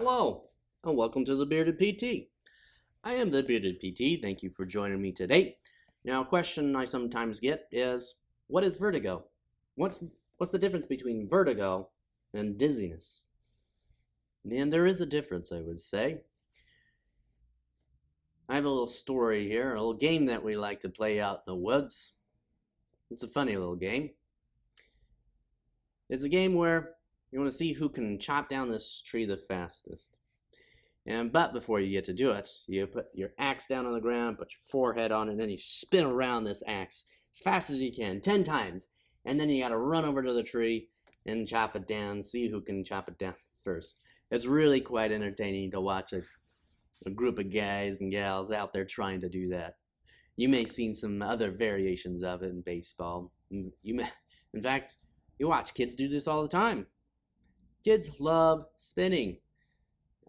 Hello, and welcome to the Bearded PT. I am the Bearded PT. Thank you for joining me today. Now, a question I sometimes get is, what is vertigo? What's the difference between vertigo and dizziness? And there is a difference, I would say. I have a little story here, a little game that we like to play out in the woods. It's a funny little game. It's a game where you want to see who can chop down this tree the fastest. But before you get to do it, you put your axe down on the ground, put your forehead on it, and then you spin around this axe as fast as you can, 10 times. And then you got to run over to the tree and chop it down, see who can chop it down first. It's really quite entertaining to watch a group of guys and gals out there trying to do that. You may have seen some other variations of it in baseball. In fact, you watch kids do this all the time. Kids love spinning.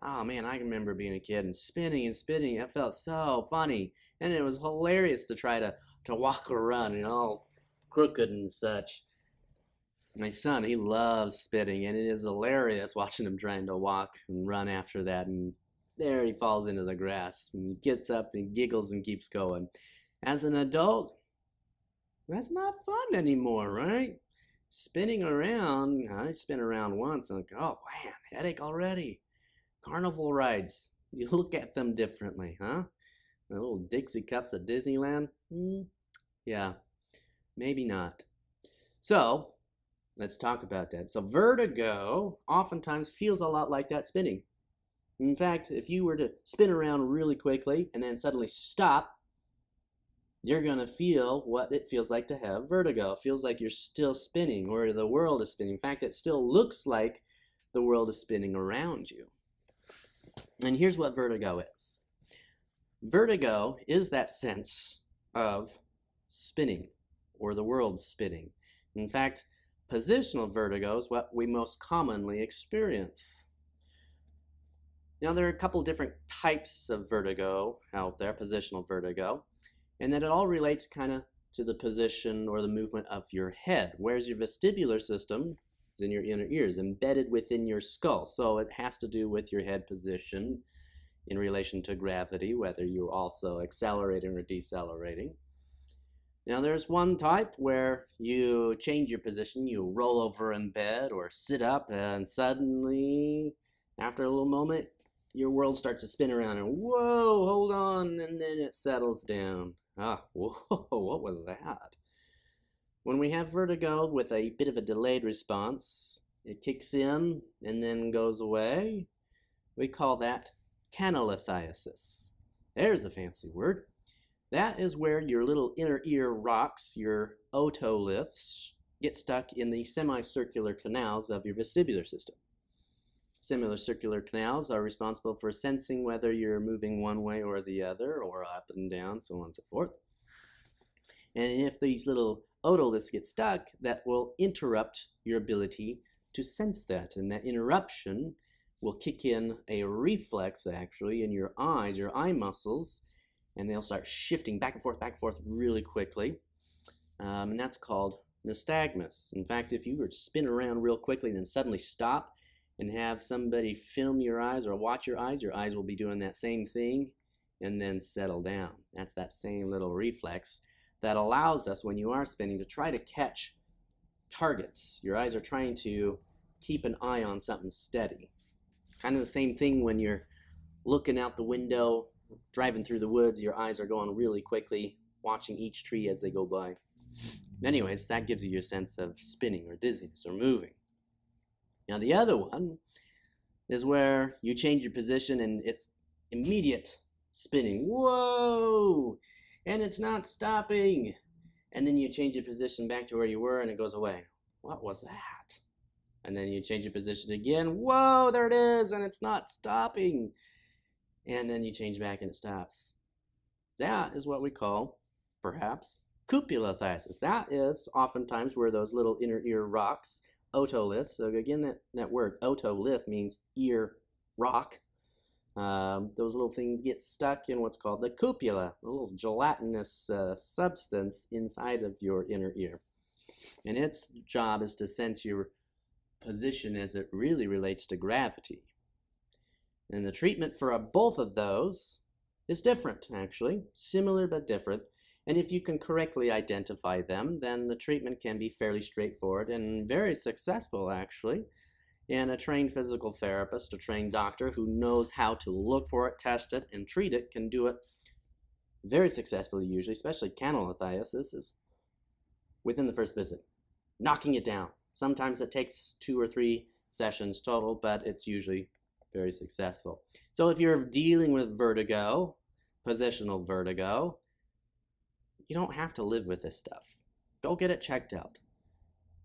Oh man, I remember being a kid and spinning and spinning. It felt so funny. And it was hilarious to try to walk or run and all crooked and such. My son, he loves spinning, and it is hilarious watching him trying to walk and run after that. And there he falls into the grass and he gets up and giggles and keeps going. As an adult, that's not fun anymore, right? Spinning around, I spin around once and oh man, headache already. Carnival rides, you look at them differently, huh? The little Dixie cups at Disneyland? Yeah, maybe not. So, let's talk about that. So, vertigo oftentimes feels a lot like that spinning. In fact, if you were to spin around really quickly and then suddenly stop, you're going to feel what it feels like to have vertigo. It feels like you're still spinning or the world is spinning. In fact, it still looks like the world is spinning around you. And here's what vertigo is. Vertigo is that sense of spinning, or the world spinning. In fact, positional vertigo is what we most commonly experience. Now, there are a couple different types of vertigo out there, positional vertigo, and that it all relates kind of to the position or the movement of your head. Whereas your vestibular system is in your inner ears, embedded within your skull. So it has to do with your head position in relation to gravity, whether you're also accelerating or decelerating. Now there's one type where you change your position, you roll over in bed or sit up, and suddenly, after a little moment, your world starts to spin around and whoa, hold on, and then it settles down. Whoa, what was that? When we have vertigo with a bit of a delayed response, it kicks in and then goes away. We call that canalithiasis. There's a fancy word. That is where your little inner ear rocks, your otoliths, get stuck in the semicircular canals of your vestibular system. Semicircular canals are responsible for sensing whether you're moving one way or the other, or up and down, so on and so forth. And if these little otoliths get stuck, that will interrupt your ability to sense that. And that interruption will kick in a reflex, actually, in your eyes, your eye muscles, and they'll start shifting back and forth really quickly. And that's called nystagmus. In fact, if you were to spin around real quickly and then suddenly stop and have somebody film your eyes or watch your eyes will be doing that same thing and then settle down. That's that same little reflex that allows us, when you are spinning, to try to catch targets. Your eyes are trying to keep an eye on something steady. Kind of the same thing when you're looking out the window, driving through the woods, your eyes are going really quickly, watching each tree as they go by. Anyways, that gives you your sense of spinning or dizziness or moving. Now the other one is where you change your position and it's immediate spinning. Whoa! And it's not stopping. And then you change your position back to where you were and it goes away. What was that? And then you change your position again. Whoa, there it is, and it's not stopping. And then you change back and it stops. That is what we call, perhaps, cupulolithiasis. That is oftentimes where those little inner ear rocks, otoliths. So again, that word otolith means ear rock. Those little things get stuck in what's called the cupula, a little gelatinous substance inside of your inner ear. And its job is to sense your position as it really relates to gravity. And the treatment for both of those is different, actually. Similar but different. And if you can correctly identify them, then the treatment can be fairly straightforward and very successful, actually. And a trained physical therapist, a trained doctor who knows how to look for it, test it, and treat it can do it very successfully, usually, especially canalothiasis, within the first visit, knocking it down. Sometimes it takes 2 or 3 sessions total, but it's usually very successful. So if you're dealing with vertigo, positional vertigo, you don't have to live with this stuff. Go get it checked out.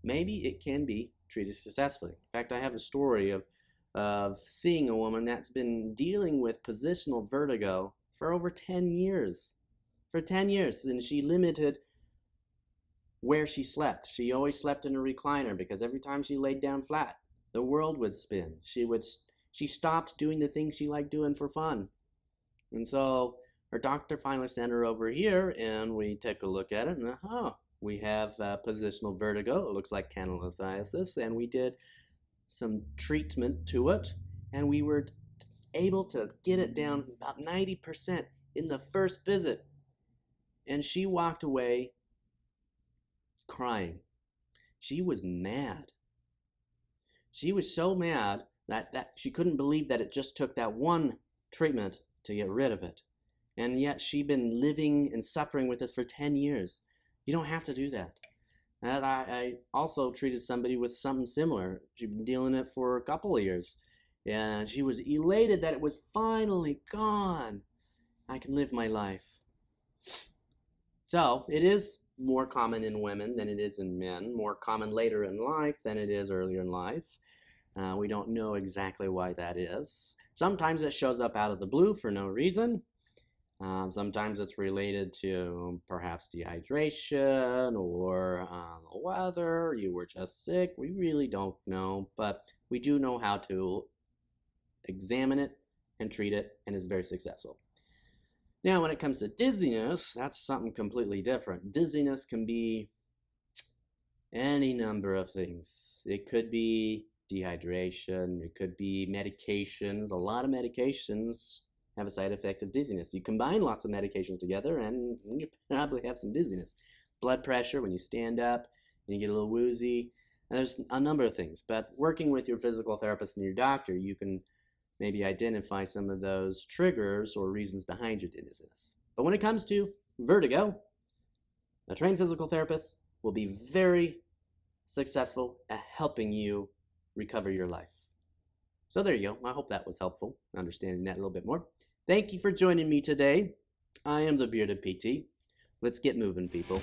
Maybe it can be treated successfully. In fact, I have a story of seeing a woman that's been dealing with positional vertigo for over 10 years. For 10 years, and she limited where she slept. She always slept in a recliner because every time she laid down flat, the world would spin. She stopped doing the things she liked doing for fun. And so her doctor finally sent her over here, and we took a look at it, and we have positional vertigo. It looks like canalothiasis, and we did some treatment to it, and we were able to get it down about 90% in the first visit. And she walked away crying. She was mad. She was so mad that she couldn't believe that it just took that one treatment to get rid of it. And yet she'd been living and suffering with this for 10 years. You don't have to do that. And I also treated somebody with something similar. She'd been dealing it for a couple of years. And she was elated that it was finally gone. I can live my life. So it is more common in women than it is in men. More common later in life than it is earlier in life. We don't know exactly why that is. Sometimes it shows up out of the blue for no reason. Sometimes it's related to perhaps dehydration or the weather. You were just sick. We really don't know, but we do know how to examine it and treat it, and it's very successful. Now, when it comes to dizziness, that's something completely different. Dizziness can be any number of things. It could be dehydration. It could be medications. A lot of medications have a side effect of dizziness. You combine lots of medications together and you probably have some dizziness. Blood pressure when you stand up and you get a little woozy. And there's a number of things. But working with your physical therapist and your doctor, you can maybe identify some of those triggers or reasons behind your dizziness. But when it comes to vertigo, a trained physical therapist will be very successful at helping you recover your life. So there you go. I hope that was helpful, understanding that a little bit more. Thank you for joining me today. I am the Bearded PT. Let's get moving, people.